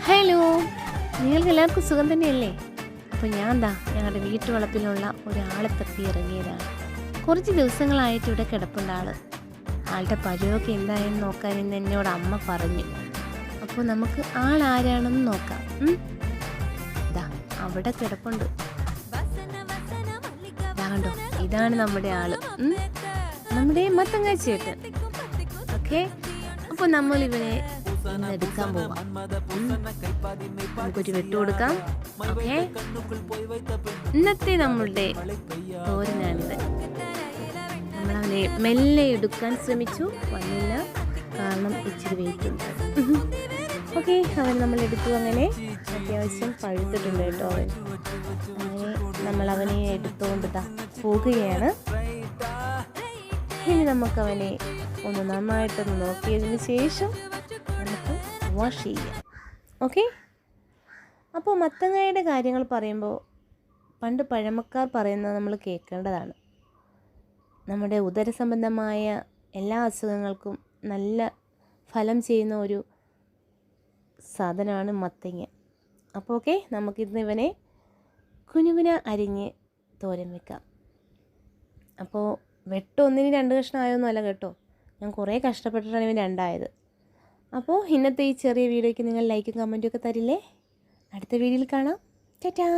Hello, നിങ്ങൾക്ക് എല്ലാവർക്കും സുഖം തന്നെയല്ലേ? അപ്പോൾ ഞങ്ങളുടെ വീട്ടുവളപ്പിലുള്ള ഒരാളെ തപ്പി ഇറങ്ങിയതാണ്. കുറച്ച് ദിവസങ്ങളായിട്ട് ഇവിടെ കിടപ്പുണ്ട് ആളുടെ പരുവൊക്കെ എന്തായെന്ന് നോക്കാൻ ഇന്ന് എന്നോട് അമ്മ പറഞ്ഞു. അപ്പോൾ നമുക്ക് ആളാരാണെന്ന് നോക്കാം. അവിടെ കിടപ്പുണ്ട്. കണ്ടോ, ഇതാണ് നമ്മുടെ ആള്, നമ്മുടെ മത്തങ്ങ ചേട്ടൻ. ഓക്കെ, അപ്പോൾ നമ്മൾ ഇവനെ എടുക്കാൻ പോവാം. നമുക്കൊരു വെട്ട് കൊടുക്കാം. ഓക്കെ, ഇന്നത്തെ നമ്മളുടെ തോരനാണിത്. നമ്മളവനെ മെല്ലെ എടുക്കാൻ ശ്രമിച്ചു, വന്നില്ല, കാരണം ഇച്ചിരി വെയിറ്റ് ഉണ്ട്. ഓക്കെ, അവൻ നമ്മൾ എടുത്തു. അങ്ങനെ അത്യാവശ്യം പഴുത്തിട്ടുണ്ട് കേട്ടോ അവൻ. അങ്ങനെ നമ്മളവനെ എടുത്തുകൊണ്ട് പോകുകയാണ്. ഇനി നമുക്കവനെ ഒന്ന് നന്നായിട്ടൊന്ന് നോക്കിയതിന് ശേഷം നമുക്ക് വാഷ് ചെയ്യാം. ഓക്കെ, അപ്പോൾ മത്തങ്ങയുടെ കാര്യങ്ങൾ പറയുമ്പോൾ പണ്ട് പഴമക്കാർ പറയുന്നത് നമ്മൾ കേൾക്കേണ്ടതാണ്. നമ്മുടെ ഉദരസംബന്ധമായ എല്ലാ അസുഖങ്ങൾക്കും നല്ല ഫലം ചെയ്യുന്ന ഒരു സാധനമാണ് മത്തങ്ങ. അപ്പോൾ ഓക്കെ, നമുക്കിന്ന് ഇവനെ കുനുകുന അരിഞ്ഞ് തോരൻ വെക്കാം. അപ്പോൾ ഒന്നിന് 2 കഷ്ണം ആയൊന്നുമല്ല കേട്ടോ, ഞാൻ കുറേ കഷ്ടപ്പെട്ടിട്ടാണ് ഇവൻ 2 ആയത്. അപ്പോൾ ഇന്നത്തെ ഈ ചെറിയ വീഡിയോയ്ക്ക് നിങ്ങൾ ലൈക്കും കമൻറ്റും ഒക്കെ തരില്ലേ? അടുത്ത വീഡിയോയിൽ കാണാം. ടാറ്റാ.